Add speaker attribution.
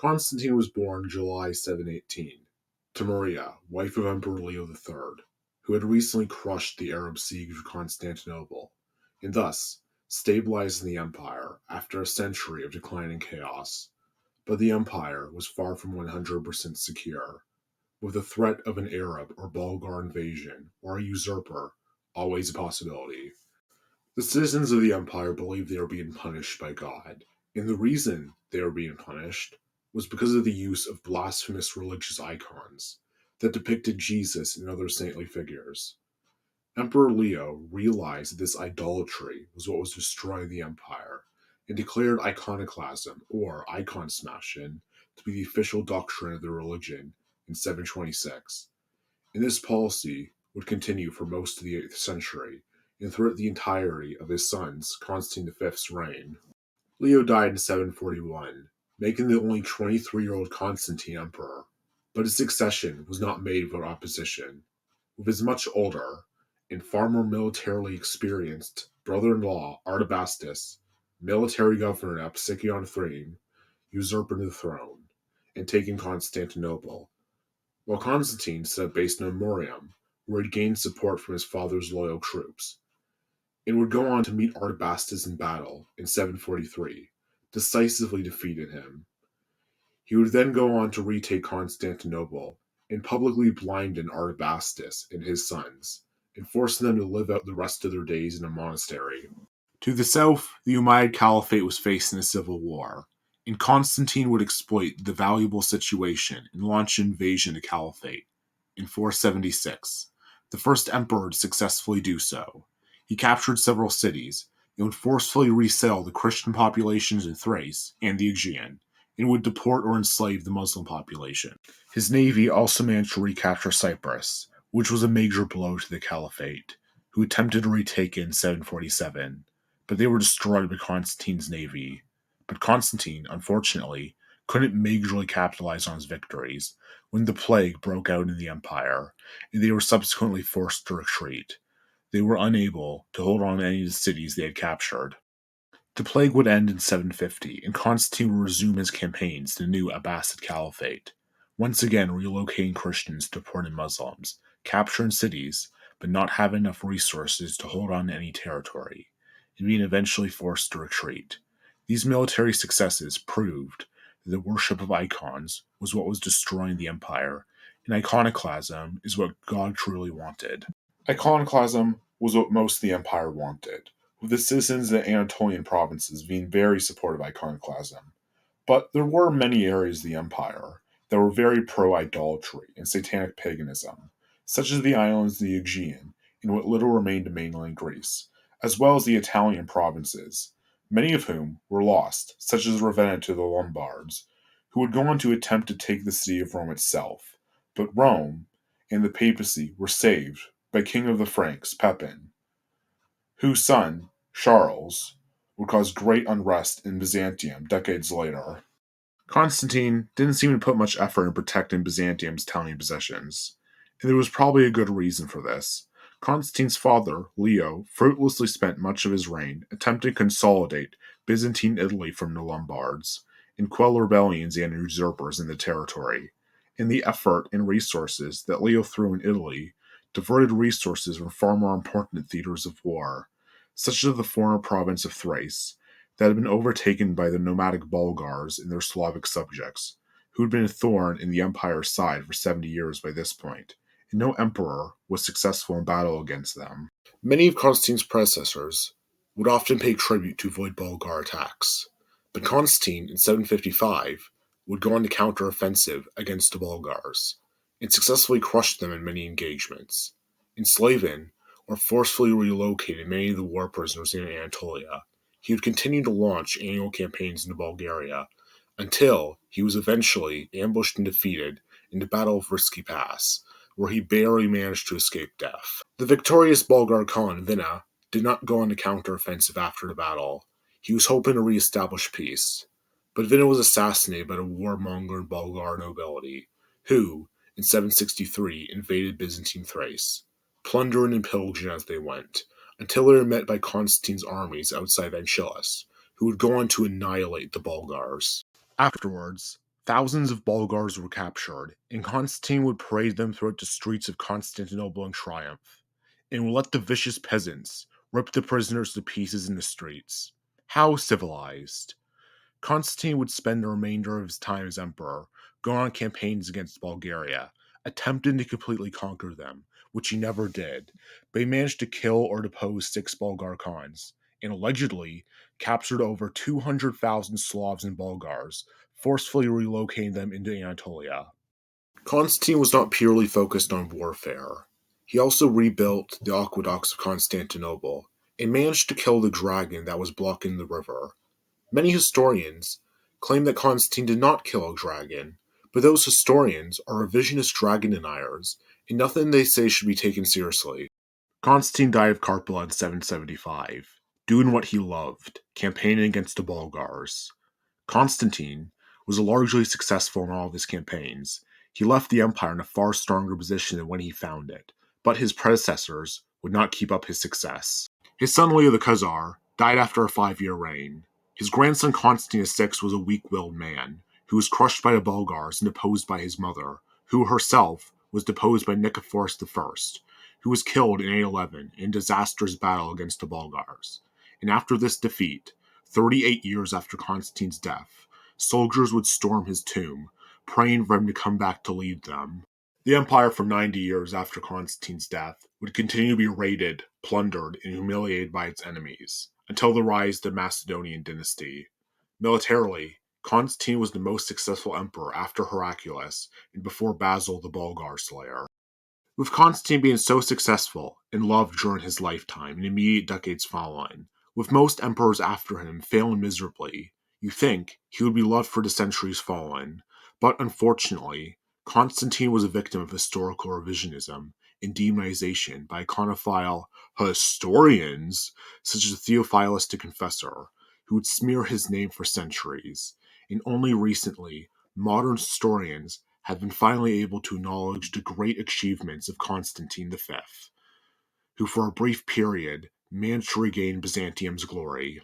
Speaker 1: Constantine was born July 718 to Maria, wife of Emperor Leo III, who had recently crushed the Arab siege of Constantinople, and thus stabilizing the empire after a century of decline and chaos. But the empire was far from 100% secure, with the threat of an Arab or Bulgar invasion or a usurper always a possibility. The citizens of the empire believed they were being punished by God, and the reason they were being punished was because of the use of blasphemous religious icons that depicted Jesus and other saintly figures. Emperor Leo realized that this idolatry was what was destroying the empire and declared iconoclasm, or icon smashing, to be the official doctrine of the religion in 726. And this policy would continue for most of the 8th century and throughout the entirety of his son's, Constantine V's, reign. Leo died in 741, making the only 23-year-old Constantine emperor, but his succession was not made without opposition, with his much older and far more militarily experienced brother-in-law Artabastus, military governor at Psikion Threne, usurping the throne and taking Constantinople, while Constantine set up base in Morium, where he gained support from his father's loyal troops, and would go on to meet Artabastus in battle in 743, decisively defeating him. He would then go on to retake Constantinople and publicly blinden Artabastus and his sons, and forcing them to live out the rest of their days in a monastery. To the south, the Umayyad Caliphate was facing a civil war, and Constantine would exploit the valuable situation and launch an invasion of the Caliphate in 476, the first emperor to successfully do so. He captured several cities and would forcefully resettle the Christian populations in Thrace and the Aegean, and would deport or enslave the Muslim population. His navy also managed to recapture Cyprus, which was a major blow to the Caliphate, who attempted to retake it in 747, but they were destroyed by Constantine's navy. But Constantine, unfortunately, couldn't majorly capitalize on his victories when the plague broke out in the empire, and they were subsequently forced to retreat. They were unable to hold on to any of the cities they had captured. The plague would end in 750, and Constantine would resume his campaigns to the new Abbasid Caliphate, once again relocating Christians to deporting Muslims, capturing cities, but not having enough resources to hold on to any territory, and being eventually forced to retreat. These military successes proved that the worship of icons was what was destroying the empire, and iconoclasm is what God truly wanted. Iconoclasm was what most of the empire wanted, with the citizens of the Anatolian provinces being very supportive of iconoclasm. But there were many areas of the empire that were very pro-idolatry and satanic paganism, such as the islands of the Aegean and what little remained of mainland Greece, as well as the Italian provinces, many of whom were lost, such as Ravenna to the Lombards, who would go on to attempt to take the city of Rome itself. But Rome and the papacy were saved by King of the Franks, Pepin, whose son, Charles, would cause great unrest in Byzantium decades later. Constantine didn't seem to put much effort in protecting Byzantium's Italian possessions, and there was probably a good reason for this. Constantine's father, Leo, fruitlessly spent much of his reign attempting to consolidate Byzantine Italy from the Lombards and quell rebellions and usurpers in the territory. And the effort and resources that Leo threw in Italy diverted resources from far more important theaters of war, such as the former province of Thrace, that had been overtaken by the nomadic Bulgars and their Slavic subjects, who had been a thorn in the empire's side for 70 years by this point, and no emperor was successful in battle against them. Many of Constantine's predecessors would often pay tribute to avoid Bulgar attacks, but Constantine in 755 would go on the counter-offensive against the Bulgars, and successfully crushed them in many engagements, enslaving or forcefully relocating many of the war prisoners in Anatolia. He would continue to launch annual campaigns into Bulgaria until he was eventually ambushed and defeated in the Battle of Risky Pass, where he barely managed to escape death. The victorious Bulgar Khan, Vina, did not go on the counter-offensive after the battle. He was hoping to re-establish peace, but Vina was assassinated by the warmongering Bulgar nobility, who, in 763, invaded Byzantine Thrace, plundering and pillaging as they went, until they were met by Constantine's armies outside Anchialus, who would go on to annihilate the Bulgars. Afterwards, Thousands of Bulgars were captured, and Constantine would parade them throughout the streets of Constantinople in triumph, and would let the vicious peasants rip the prisoners to pieces in the streets. How civilized! Constantine would spend the remainder of his time as emperor going on campaigns against Bulgaria, attempting to completely conquer them, which he never did, but he managed to kill or depose 6 Bulgar Khans, and allegedly captured over 200,000 Slavs and Bulgars, forcefully relocating them into Anatolia. Constantine was not purely focused on warfare. He also rebuilt the aqueducts of Constantinople and managed to kill the dragon that was blocking the river. Many historians claim that Constantine did not kill a dragon, but those historians are revisionist dragon deniers, and nothing they say should be taken seriously. Constantine died of Carpula in 775, doing what he loved, campaigning against the Bulgars. Constantine was largely successful in all of his campaigns. He left the empire in a far stronger position than when he found it, but his predecessors would not keep up his success. His son Leo the Khazar died after a 5-year reign. His grandson Constantine VI was a weak-willed man, who was crushed by the Bulgars and deposed by his mother, who herself was deposed by Nicephorus I, who was killed in 811 in a disastrous battle against the Bulgars. And after this defeat, 38 years after Constantine's death, soldiers would storm his tomb, praying for him to come back to lead them. The empire for 90 years after Constantine's death would continue to be raided, plundered, and humiliated by its enemies, until the rise of the Macedonian dynasty. Militarily, Constantine was the most successful emperor after Heraclius and before Basil the Bulgar Slayer. With Constantine being so successful and loved during his lifetime and immediate decades following, with most emperors after him failing miserably, you think he would be loved for the centuries following. But unfortunately, Constantine was a victim of historical revisionism and demonization by iconophile historians such as Theophilus the Confessor, who would smear his name for centuries. And only recently, modern historians have been finally able to acknowledge the great achievements of Constantine V, who for a brief period managed to regain Byzantium's glory.